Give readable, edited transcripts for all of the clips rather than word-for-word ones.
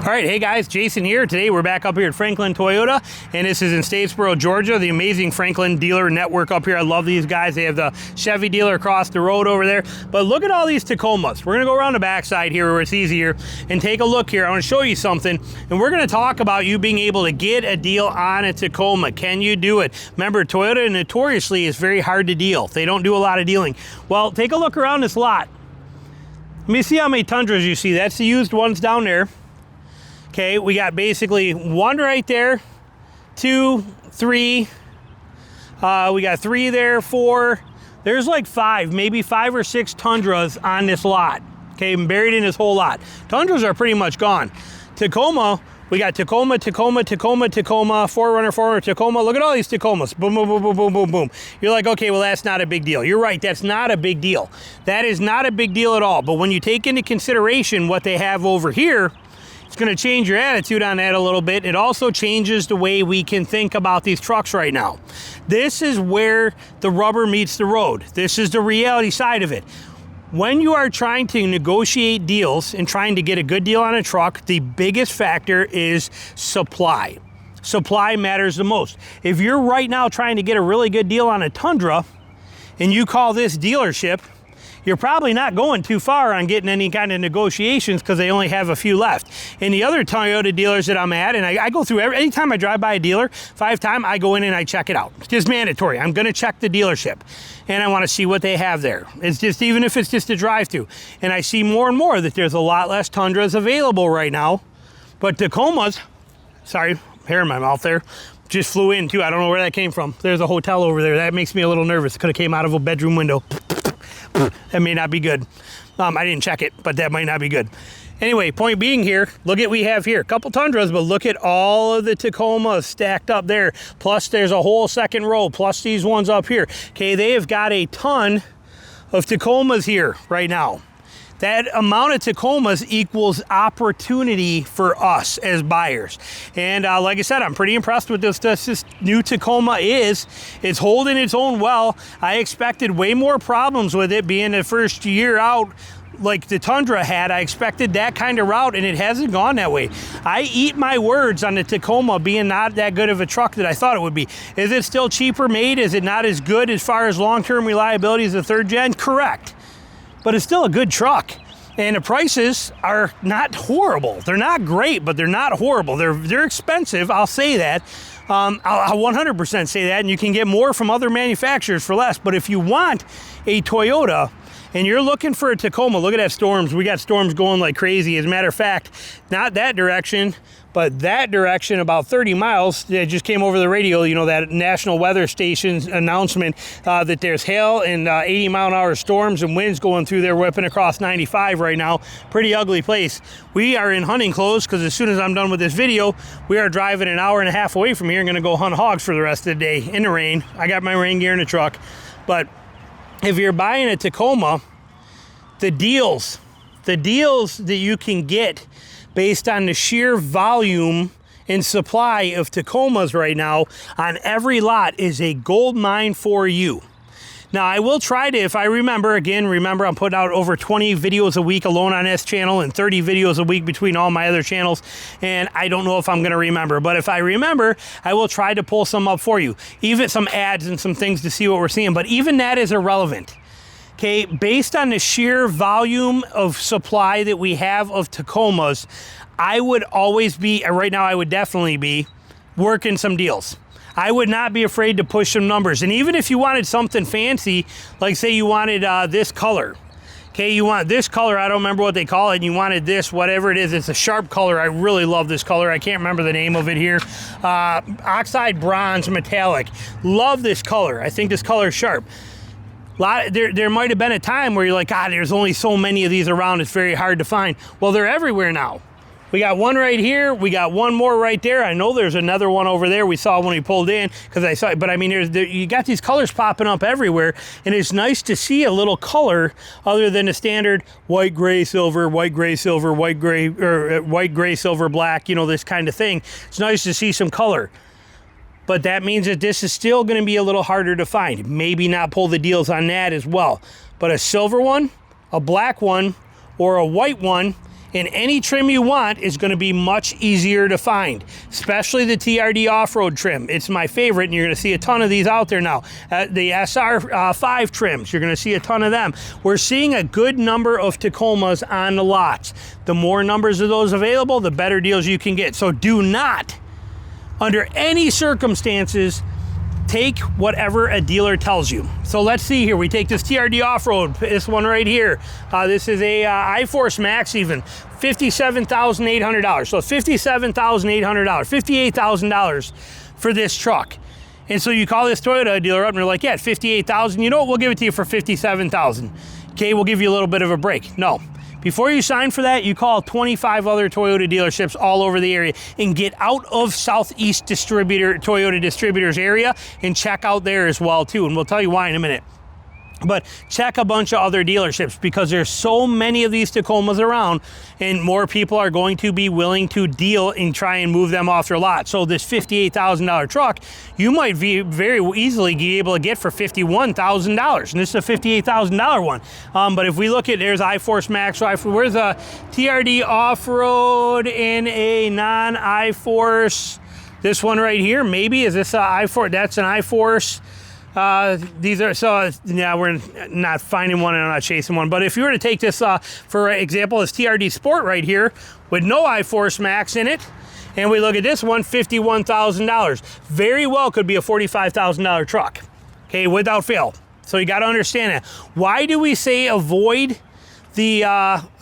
All right, hey guys, Jason here. Today we're back up here at Franklin Toyota, and this is in Statesboro, Georgia, the amazing Franklin dealer network up here. I love these guys. They have the Chevy dealer across the road over there. But look at all these Tacomas. We're gonna go around the backside here where it's easier and take a look here. I wanna show you something, and we're gonna talk about you being able to get a deal on a Tacoma. Can you do it? Remember, Toyota notoriously is very hard to deal. They don't do a lot of dealing. Well, take a look around this lot. Let me see how many Tundras you see. That's the used ones down there. Okay, we got basically one right there, 2, 3. We got 3 there, 4. There's like 5, maybe 5 or 6 Tundras on this lot. Okay, buried in this whole lot. Tundras are pretty much gone. Tacoma, we got Tacoma, 4Runner, Tacoma. Look at all these Tacomas. Boom, boom, boom, boom, boom, boom, boom. You're like, okay, well, that's not a big deal. You're right, that's not a big deal. That is not a big deal at all. But when you take into consideration what they have over here, it's going to change your attitude on that a little bit. It also changes the way we can think about these trucks right now. This is where the rubber meets the road. This is the reality side of it. When you are trying to negotiate deals and trying to get a good deal on a truck, the biggest factor is supply. Supply matters the most. If you're right now trying to get a really good deal on a Tundra and you call this dealership, you're probably not going too far on getting any kind of negotiations because they only have a few left. And the other Toyota dealers that I'm at, and I go through anytime I drive by a dealer, 5 times I go in and I check it out. It's just mandatory. I'm gonna check the dealership and I wanna see what they have there. It's just, even if it's just a drive-through. And I see more and more that there's a lot less Tundras available right now. But Tacomas, sorry, hair in my mouth there, just flew in too. I don't know where that came from. There's a hotel over there. That makes me a little nervous. Could have came out of a bedroom window. That may not be good. I didn't check it, but that might not be good. Anyway, point being here, look at what we have here. A couple Tundras, but look at all of the Tacomas stacked up there. Plus there's a whole second row, plus these ones up here. Okay, they have got a ton of Tacomas here right now. That amount of Tacomas equals opportunity for us as buyers. And like I said, I'm pretty impressed with this new Tacoma is. It's holding its own well. I expected way more problems with it being the first year out like the Tundra had. I expected that kind of route, and it hasn't gone that way. I eat my words on the Tacoma being not that good of a truck that I thought it would be. Is it still cheaper made? Is it not as good as far as long-term reliability as the 3rd gen? Correct. But it's still a good truck. And the prices are not horrible. They're not great, but they're not horrible. They're expensive, I'll say that. I'll 100% say that, and you can get more from other manufacturers for less. But if you want a Toyota and you're looking for a Tacoma, look at that Storms. We got Storms going like crazy. As a matter of fact, not that direction, but that direction, about 30 miles, that just came over the radio, you know, that National Weather Station's announcement that there's hail and 80-mile-an-hour storms and winds going through there, whipping across 95 right now. Pretty ugly place. We are in hunting clothes because as soon as I'm done with this video, we are driving an hour and a half away from here and going to go hunt hogs for the rest of the day in the rain. I got my rain gear in the truck. But if you're buying a Tacoma, the deals that you can get based on the sheer volume and supply of Tacomas right now on every lot is a gold mine for you. Now, I will try to, if I remember, remember I'm putting out over 20 videos a week alone on this channel and 30 videos a week between all my other channels, and I don't know if I'm gonna remember, but if I remember, I will try to pull some up for you. Even some ads and some things to see what we're seeing, but even that is irrelevant. Okay, based on the sheer volume of supply that we have of Tacomas, I would always be, right now I would definitely be, working some deals. I would not be afraid to push some numbers. And even if you wanted something fancy, like say you wanted this color. Okay, you want this color, I don't remember what they call it, and you wanted this, whatever it is, it's a sharp color. I really love this color. I can't remember the name of it here. Oxide bronze metallic. Love this color. I think this color is sharp. There might have been a time where you're like, there's only so many of these around, it's very hard to find. Well, they're everywhere now. We got one right here, we got one more right there. I know there's another one over there we saw when we pulled in, because I saw it, but I mean, you got these colors popping up everywhere, and it's nice to see a little color other than the standard white, gray, silver, white, gray, silver, white, gray, or white, gray, silver, black, you know, this kind of thing. It's nice to see some color. But that means that this is still going to be a little harder to find. Maybe not pull the deals on that as well. But a silver one, a black one, or a white one And any trim you want is going to be much easier to find, especially the TRD off-road trim. It's my favorite, and you're going to see a ton of these out there now. The SR5 trims, you're going to see a ton of them. We're seeing a good number of Tacomas on the lots. The more numbers of those available, the better deals you can get. So do not, under any circumstances, take whatever a dealer tells you. So let's see here. We take this TRD off-road, this one right here. This is a iForce Max, even $57,800. So $57,800, $58,000 for this truck. And so you call this Toyota dealer up and they're like, yeah, $58,000. You know what? We'll give it to you for $57,000. Okay, we'll give you a little bit of a break. No. Before you sign for that, you call 25 other Toyota dealerships all over the area and get out of Southeast Toyota Distributors area and check out there as well too. And we'll tell you why in a minute. But check a bunch of other dealerships, because there's so many of these Tacomas around, and more people are going to be willing to deal and try and move them off their lot. So this $58,000 truck, you might be very easily be able to get for $51,000, and this is a $58,000 one. But if we look at, there's iForce Max, where's a TRD off-road in a non-iForce? This one right here, maybe, is this a iForce? That's an iForce. These are, so yeah, we're not finding one and I'm not chasing one. But if you were to take this, for example, this TRD Sport right here with no iForce Max in it, and we look at this one, $51,000, very well could be a $45,000 truck, okay, without fail. So you got to understand that. Why do we say avoid the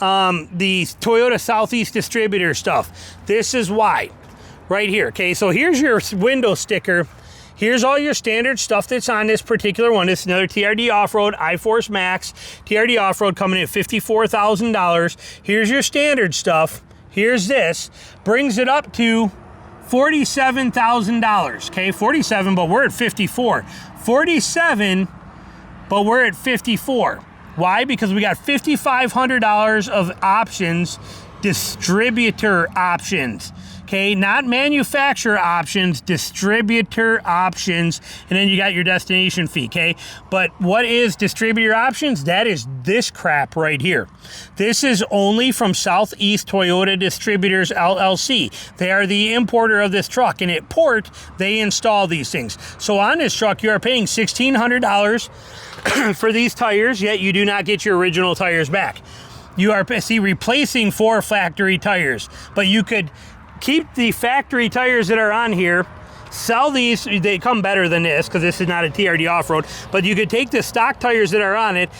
Toyota Southeast Distributor stuff? This is why, right here. Okay, so here's your window sticker. Here's all your standard stuff that's on this particular one. This is another TRD Off-Road, iForce Max, TRD Off-Road coming in at $54,000. Here's your standard stuff. Here's this. Brings it up to $47,000. Okay, 47, but we're at 54. 47, but we're at 54. Why? Because we got $5,500 of options, distributor options. Okay, not manufacturer options, distributor options, and then you got your destination fee, okay? But what is distributor options? That is this crap right here. This is only from Southeast Toyota Distributors, LLC. They are the importer of this truck, and at port, they install these things. So on this truck, you are paying $1,600 for these tires, yet you do not get your original tires back. You are, replacing 4 factory tires, but you could keep the factory tires that are on here, sell these. They come better than this because this is not a TRD off-road, but you could take the stock tires that are on it,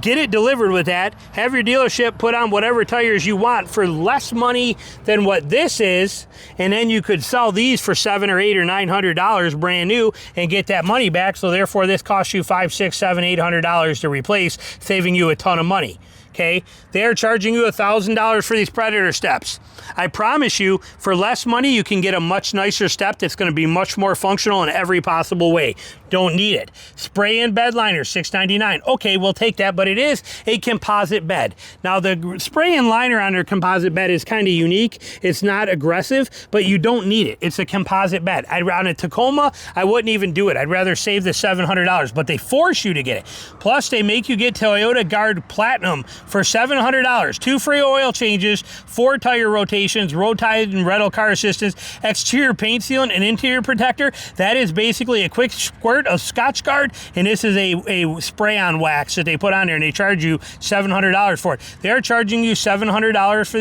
get it delivered with that, have your dealership put on whatever tires you want for less money than what this is, and then you could sell these for $700 or $800 or $900 brand new and get that money back. So therefore this costs you $500, $600, $700, $800 to replace, saving you a ton of money. Okay, they're charging you $1,000 for these Predator steps. I promise you, for less money, you can get a much nicer step that's going to be much more functional in every possible way. Don't need it. Spray in bed liner, $6.99. Okay, we'll take that, but it is a composite bed. Now, the spray in liner on their composite bed is kind of unique. It's not aggressive, but you don't need it. It's a composite bed. On a Tacoma, I wouldn't even do it. I'd rather save the $700, but they force you to get it. Plus, they make you get Toyota Guard Platinum for $700, 2 free oil changes, 4 tire rotations, road tide and rental car assistance, exterior paint sealant, and interior protector. That is basically a quick squirt of Scotch Guard, and this is a spray-on wax that they put on there, and they charge you $700 for it. They're charging you $700 for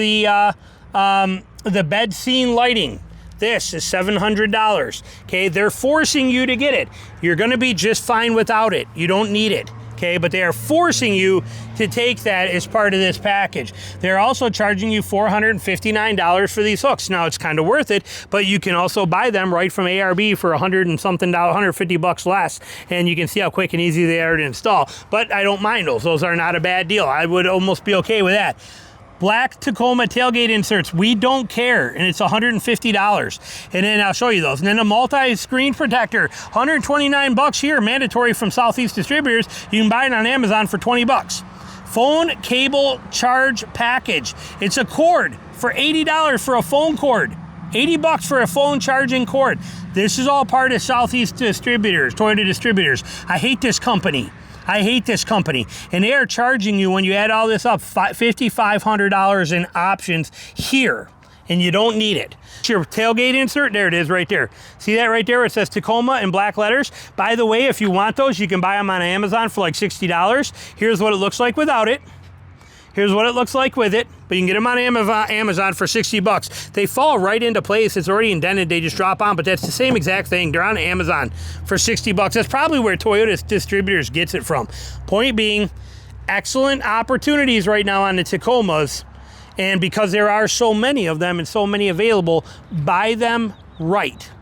the bed scene lighting. This is $700. Okay, they're forcing you to get it. You're going to be just fine without it. You don't need it. Okay, but they are forcing you to take that as part of this package. They're also charging you $459 for these hooks. Now, it's kind of worth it, but you can also buy them right from ARB for $100 and something, $150 less, and you can see how quick and easy they are to install. But I don't mind those. Those are not a bad deal. I would almost be okay with that. Black Tacoma tailgate inserts, we don't care, and it's $150. And then I'll show you those. And then a multi-screen protector, $129 here, mandatory from Southeast Distributors. You can buy it on Amazon for $20. Phone cable charge package. It's a cord for $80 for a phone cord. $80 for a phone charging cord. This is all part of Southeast Distributors, Toyota Distributors. I hate this company. I hate this company. And they are charging you, when you add all this up, $5,500 in options here. And you don't need it. Your tailgate insert, there it is right there. See that right there? It says Tacoma in black letters. By the way, if you want those, you can buy them on Amazon for like $60. Here's what it looks like without it. Here's what it looks like with it, but you can get them on Amazon for 60 bucks. They fall right into place. It's already indented. They just drop on, but that's the same exact thing. They're on Amazon for 60 bucks. That's probably where Toyota distributors gets it from. Point being, excellent opportunities right now on the Tacomas. And because there are so many of them and so many available, buy them right.